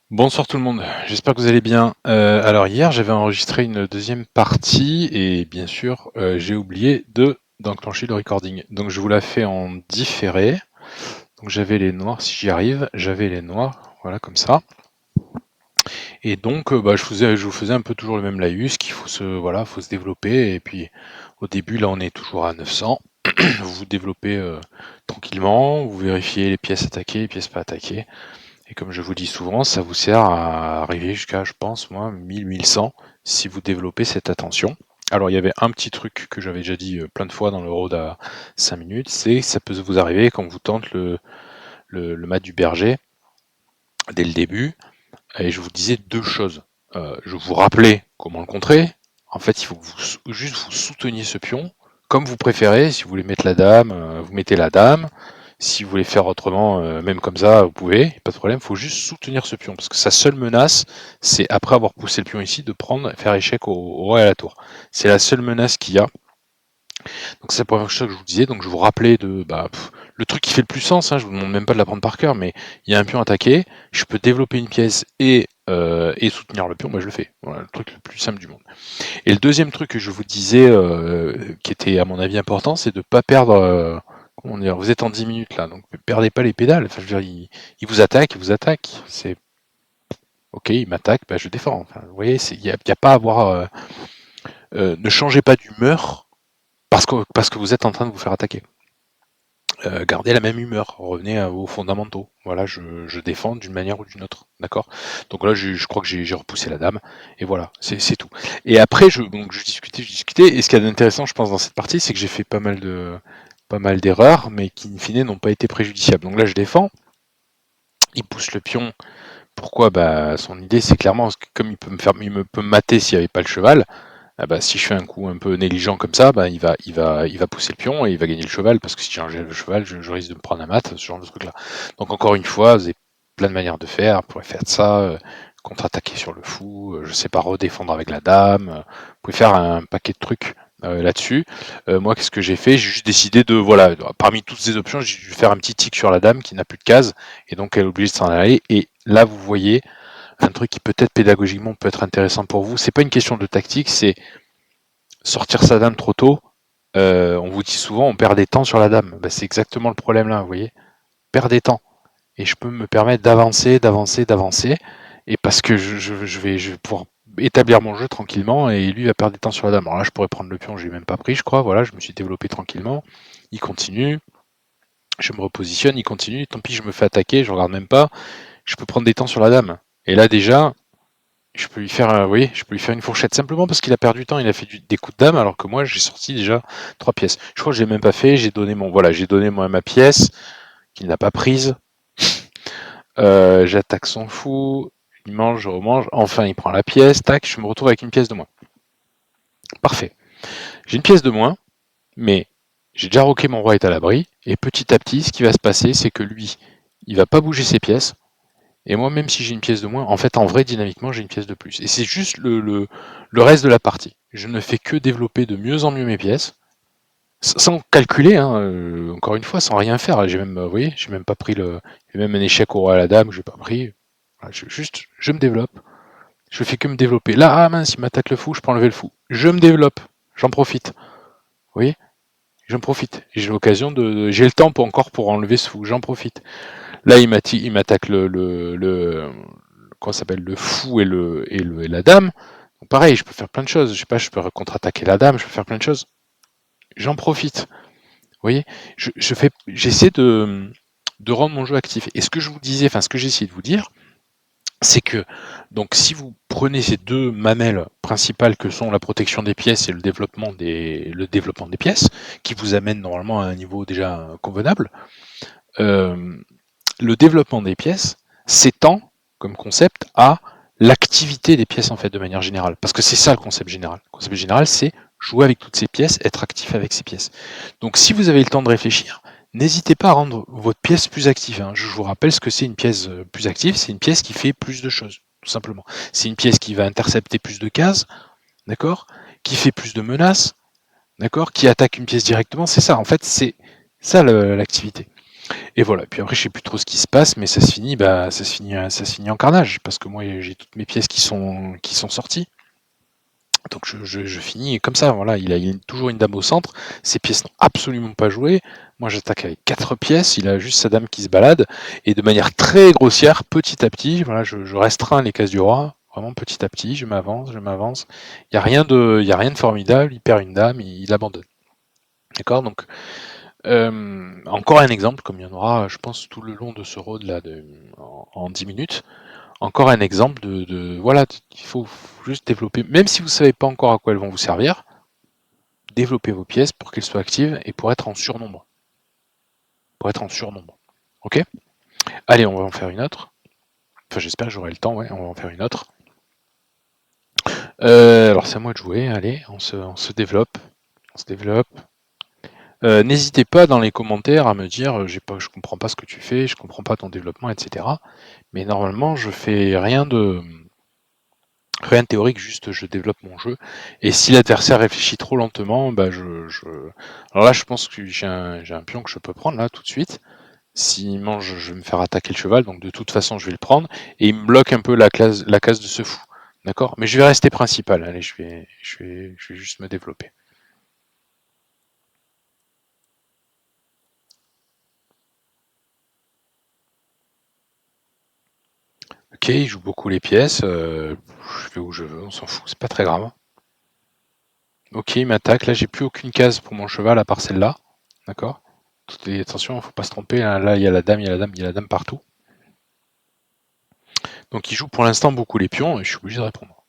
Bonsoir tout le monde, j'espère que vous allez bien. Alors hier j'avais enregistré une deuxième partie et bien sûr j'ai oublié d'enclencher le recording. Donc je vous la fais en différé. Donc j'avais les noirs, si j'y arrive, j'avais les noirs, voilà comme ça. Et donc je vous faisais un peu toujours le même laïus, qu'il faut faut se développer. Et puis au début là on est toujours à 900. Vous vous développez tranquillement, vous vérifiez les pièces attaquées, les pièces pas attaquées. Et comme je vous dis souvent, ça vous sert à arriver jusqu'à, je pense, moi, 1000-1100 si vous développez cette attention. Alors, il y avait un petit truc que j'avais déjà dit plein de fois dans le road à 5 minutes, c'est que ça peut vous arriver quand vous tente le mat du berger dès le début. Et je vous disais deux choses. Je vous rappelais comment le contrer. En fait, il faut que juste vous souteniez ce pion comme vous préférez. Si vous voulez mettre la dame, vous mettez la dame. Si vous voulez faire autrement, même comme ça, vous pouvez, pas de problème. Il faut juste soutenir ce pion parce que sa seule menace, c'est après avoir poussé le pion ici, de faire échec au roi et à la tour. C'est la seule menace qu'il y a. Donc c'est la première chose que je vous disais. Donc je vous rappelais le truc qui fait le plus sens. Je vous demande même pas de l'apprendre par cœur, mais il y a un pion attaqué. Je peux développer une pièce et soutenir le pion. Moi je le fais. Voilà le truc le plus simple du monde. Et le deuxième truc que je vous disais, qui était à mon avis important, c'est de ne pas perdre. Comment dire, vous êtes en 10 minutes là, donc ne perdez pas les pédales. Enfin, je veux dire, il vous attaque, il vous attaque. C'est ok, il m'attaque, bah, je défends. Enfin, vous voyez, il n'y a pas à avoir. Ne changez pas d'humeur parce que vous êtes en train de vous faire attaquer. Gardez la même humeur, revenez aux fondamentaux. Voilà, je défends d'une manière ou d'une autre, d'accord. Donc là, je crois que j'ai repoussé la dame, et voilà, c'est tout. Et après, je discutais, et ce qu'il y a d'intéressant, je pense, dans cette partie, c'est que j'ai fait pas mal d'erreurs, mais qui, in fine, n'ont pas été préjudiciables. Donc là, je défends, il pousse le pion. Pourquoi? Bah, son idée, c'est clairement, parce que comme il peut me mater s'il n'y avait pas le cheval. Ah bah, si je fais un coup un peu négligent comme ça, bah, il va pousser le pion et il va gagner le cheval, parce que si j'ai le cheval, je risque de me prendre un mat, ce genre de truc là. Donc encore une fois, vous avez plein de manières de faire, vous pouvez faire ça, contre-attaquer sur le fou, je sais pas, redéfendre avec la dame, vous pouvez faire un paquet de trucs là-dessus. Moi, qu'est-ce que j'ai fait? J'ai juste décidé voilà, parmi toutes ces options, j'ai dû faire un petit tic sur la dame qui n'a plus de case, et donc elle est obligée de s'en aller, et là vous voyez, un truc qui peut-être pédagogiquement peut être intéressant pour vous, c'est pas une question de tactique, c'est sortir sa dame trop tôt. On vous dit souvent on perd des temps sur la dame. Bah, c'est exactement le problème là, vous voyez. On perd des temps. Et je peux me permettre d'avancer, d'avancer, d'avancer. Et parce que je vais pouvoir établir mon jeu tranquillement et lui va perdre des temps sur la dame. Alors là, je pourrais prendre le pion, je l'ai même pas pris, je crois. Voilà, je me suis développé tranquillement. Il continue. Je me repositionne, il continue. Tant pis, je me fais attaquer, je regarde même pas. Je peux prendre des temps sur la dame. Et là, déjà, je peux lui faire, oui, je peux lui faire une fourchette simplement parce qu'il a perdu du temps, il a fait des coups de dame alors que moi j'ai sorti déjà 3 pièces. Je crois que je l'ai même pas fait, j'ai donné moi ma pièce qu'il n'a pas prise. J'attaque son fou, il mange, je remange, enfin il prend la pièce, tac, je me retrouve avec une pièce de moins. Parfait. J'ai une pièce de moins, mais j'ai déjà roqué mon roi est à l'abri et petit à petit, ce qui va se passer, c'est que lui, il va pas bouger ses pièces. Et moi, même si j'ai une pièce de moins, en fait, en vrai, dynamiquement, j'ai une pièce de plus. Et c'est juste le reste de la partie. Je ne fais que développer de mieux en mieux mes pièces, sans calculer, hein, encore une fois, sans rien faire. J'ai même, vous voyez, j'ai même pas pris j'ai même un échec au roi à la dame que j'ai pas pris. Voilà, je me développe. Je fais que me développer. Là, ah mince, il m'attaque le fou, je peux enlever le fou. Je me développe. J'en profite. Vous voyez? J'en profite. J'ai l'occasion j'ai le temps pour enlever ce fou. J'en profite. Là, il m'attaque comment ça s'appelle, le fou et la dame. Donc pareil, je peux faire plein de choses. Je sais pas, je peux contre-attaquer la dame, je peux faire plein de choses. J'en profite. Vous voyez, j'essaie de rendre mon jeu actif. Et ce que je vous disais, enfin ce que j'ai essayé de vous dire, c'est que donc si vous prenez ces deux mamelles principales que sont la protection des pièces et le développement des pièces, qui vous amènent normalement à un niveau déjà convenable, euh, le développement des pièces s'étend comme concept à l'activité des pièces en fait de manière générale. Parce que c'est ça le concept général. Le concept général, c'est jouer avec toutes ces pièces, être actif avec ces pièces. Donc si vous avez le temps de réfléchir, n'hésitez pas à rendre votre pièce plus active. Hein. Je vous rappelle ce que c'est une pièce plus active, c'est une pièce qui fait plus de choses, tout simplement. C'est une pièce qui va intercepter plus de cases, d'accord, qui fait plus de menaces, d'accord, qui attaque une pièce directement. C'est ça, en fait, c'est ça l'activité. Et voilà. Puis après, je sais plus trop ce qui se passe, mais ça se finit, ça se finit en carnage, parce que moi, j'ai toutes mes pièces qui sont sorties. Donc je finis comme ça, voilà, il a toujours une dame au centre, ses pièces n'ont absolument pas joué, moi j'attaque avec 4 pièces, il a juste sa dame qui se balade, et de manière très grossière, petit à petit, voilà, je restreins les cases du roi, vraiment petit à petit, je m'avance, il y a rien de formidable, il perd une dame, il abandonne. D'accord. Donc encore un exemple, comme il y en aura, je pense, tout le long de ce road là en 10 minutes, encore un exemple voilà, il faut juste développer, même si vous ne savez pas encore à quoi elles vont vous servir, développer vos pièces pour qu'elles soient actives et pour être en surnombre. Pour être en surnombre. Ok. Allez, on va en faire une autre. Enfin, j'espère que j'aurai le temps, ouais, on va en faire une autre. Alors, c'est à moi de jouer, allez, on se développe. On se développe. N'hésitez pas dans les commentaires à me dire je comprends pas ce que tu fais, je comprends pas ton développement, etc. Mais normalement, je fais rien de théorique, juste je développe mon jeu. Et si l'adversaire réfléchit trop lentement, bah alors là, je pense que j'ai un pion que je peux prendre là tout de suite. S'il mange, je vais me faire attaquer le cheval, donc de toute façon, je vais le prendre. Et il me bloque un peu la case de ce fou. D'accord. Mais je vais rester principal. Allez, je vais juste me développer. Ok, il joue beaucoup les pièces. Je vais où je veux, on s'en fout, c'est pas très grave. Ok, il m'attaque. Là, j'ai plus aucune case pour mon cheval à part celle-là. D'accord. Attention, il ne faut pas se tromper. Hein. Là, il y a la dame, il y a la dame, il y a la dame partout. Donc il joue pour l'instant beaucoup les pions et je suis obligé de répondre.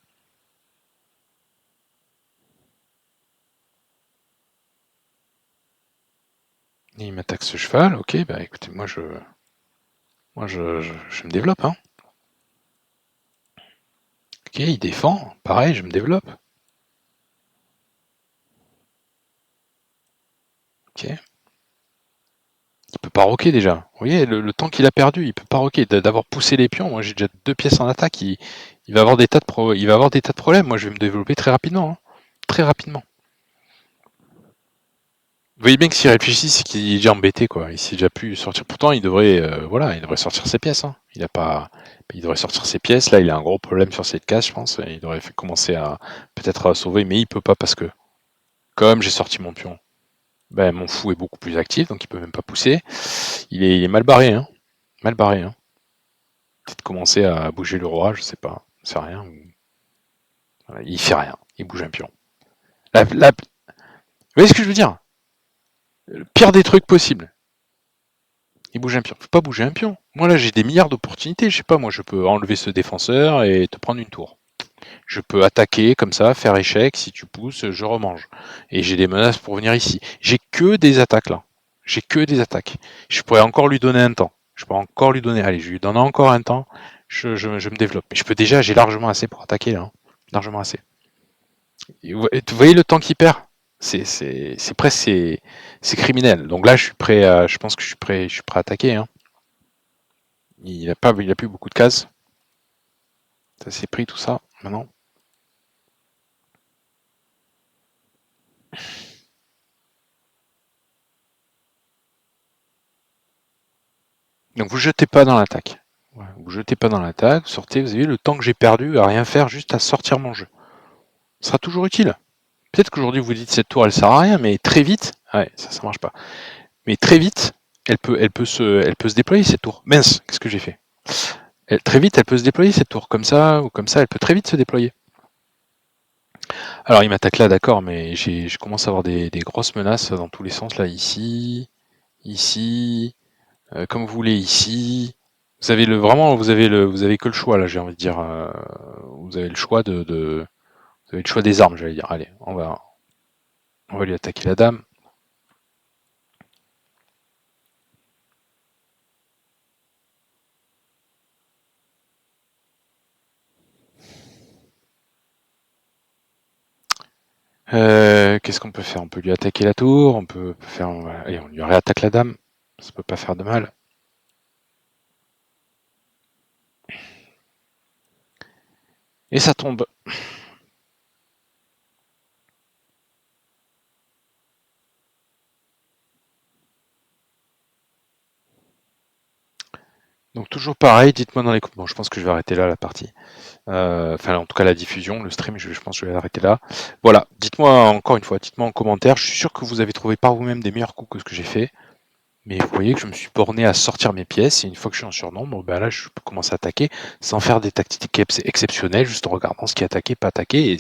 Et il m'attaque ce cheval. Ok, bah écoutez, je me développe. Hein. Ok, il défend. Pareil, je me développe. Ok. Il peut pas roquer déjà. Vous voyez, le temps qu'il a perdu, il peut pas roquer. D'avoir poussé les pions, moi j'ai déjà 2 pièces en attaque, il va avoir il va avoir des tas de problèmes. Moi je vais me développer très rapidement. Hein. Très rapidement. Vous voyez bien que s'il réfléchit, c'est qu'il est déjà embêté, quoi. Il s'est déjà pu sortir. Pourtant, voilà, il devrait sortir ses pièces. Hein. Il devrait sortir ses pièces. Là, il a un gros problème sur cette case, je pense. Il devrait commencer à peut-être à sauver, mais il peut pas parce que, comme j'ai sorti mon pion, ben, mon fou est beaucoup plus actif, donc il peut même pas pousser. Il est mal barré, hein. Mal barré, hein. Peut-être commencer à bouger le roi, je sais pas, c'est rien. Voilà, il fait rien, il bouge un pion. Vous voyez ce que je veux dire? Le pire des trucs possibles. Il bouge un pion. Faut pas bouger un pion. Moi là j'ai des milliards d'opportunités. Je sais pas, moi je peux enlever ce défenseur et te prendre une tour. Je peux attaquer comme ça, faire échec. Si tu pousses, je remange. Et j'ai des menaces pour venir ici. J'ai que des attaques là. J'ai que des attaques. Je pourrais encore lui donner un temps. Je peux encore lui donner. Allez, je lui donne encore un temps. Je me développe. Mais je peux déjà, j'ai largement assez pour attaquer là. Hein. Largement assez. Et vous voyez le temps qu'il perd? C'est presque c'est criminel. Donc là, je pense que je suis prêt à attaquer. Hein. Il a plus beaucoup de cases. Ça s'est pris tout ça maintenant. Donc vous jetez pas dans l'attaque. Ouais, vous jetez pas dans l'attaque, vous sortez, vous avez vu le temps que j'ai perdu à rien faire, juste à sortir mon jeu. Ce sera toujours utile. Peut-être qu'aujourd'hui vous dites cette tour elle sert à rien, mais très vite, ouais, ça marche pas. Mais très vite, elle peut se déployer cette tour. Mince, qu'est-ce que j'ai fait? Très vite, elle peut se déployer cette tour, comme ça ou comme ça, elle peut très vite se déployer. Alors il m'attaque là, d'accord, mais je commence à avoir des grosses menaces dans tous les sens là, ici, comme vous voulez ici. Vous avez vous avez que le choix là, j'ai envie de dire. Vous avez le choix vous avez le choix des armes, j'allais dire. Allez, on va lui attaquer la dame. Qu'est-ce qu'on peut faire? On peut lui attaquer la tour, on peut faire. Allez, on lui réattaque la dame. Ça peut pas faire de mal. Et ça tombe. Donc toujours pareil, dites-moi dans les commentaires. Bon, je pense que je vais arrêter là la partie. Enfin, en tout cas la diffusion, le stream, je pense que je vais l'arrêter là. Voilà, dites-moi encore une fois, dites-moi en commentaire. Je suis sûr que vous avez trouvé par vous-même des meilleurs coups que ce que j'ai fait. Mais vous voyez que je me suis borné à sortir mes pièces, et une fois que je suis en surnombre, ben là je peux commencer à attaquer sans faire des tactiques exceptionnelles, juste en regardant ce qui est attaqué, pas attaqué,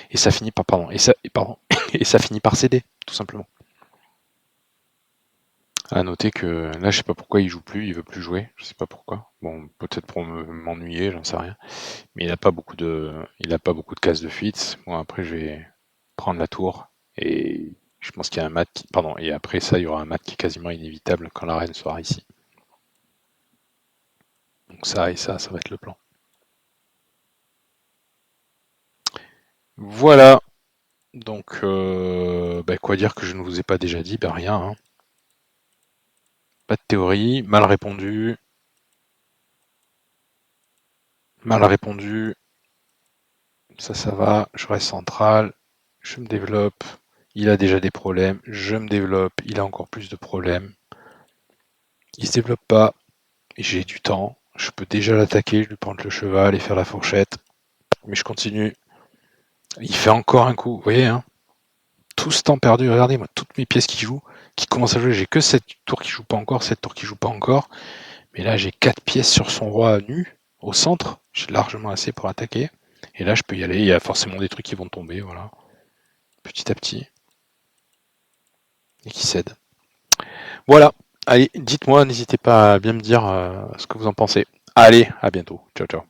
et ça finit par et ça finit par céder, tout simplement. À noter que là je sais pas pourquoi il joue plus, il veut plus jouer, je sais pas pourquoi. Bon, peut-être pour m'ennuyer, j'en sais rien. Mais il a pas beaucoup de cases de fuite. Bon, après je vais prendre la tour, et je pense qu'il y a un mat pardon, et après ça il y aura un mat qui est quasiment inévitable quand la reine sera ici. Donc ça et ça va être le plan. Voilà. Donc, quoi dire que je ne vous ai pas déjà dit? Ben rien, hein. Pas de théorie, mal répondu. Mal répondu. Ça va. Je reste central. Je me développe. Il a déjà des problèmes. Je me développe. Il a encore plus de problèmes. Il se développe pas. J'ai du temps. Je peux déjà l'attaquer, je lui prendre le cheval et faire la fourchette. Mais je continue. Il fait encore un coup. Vous voyez, hein? Tout ce temps perdu. Regardez, moi, toutes mes pièces qui jouent, qui commencent à jouer. J'ai que cette tour qui joue pas encore, cette tour qui joue pas encore. Mais là, j'ai 4 pièces sur son roi nu, au centre. J'ai largement assez pour attaquer. Et là, je peux y aller. Il y a forcément des trucs qui vont tomber, voilà. Petit à petit. Et qui cèdent. Voilà. Allez, dites-moi, n'hésitez pas à bien me dire ce que vous en pensez. Allez, à bientôt. Ciao, ciao.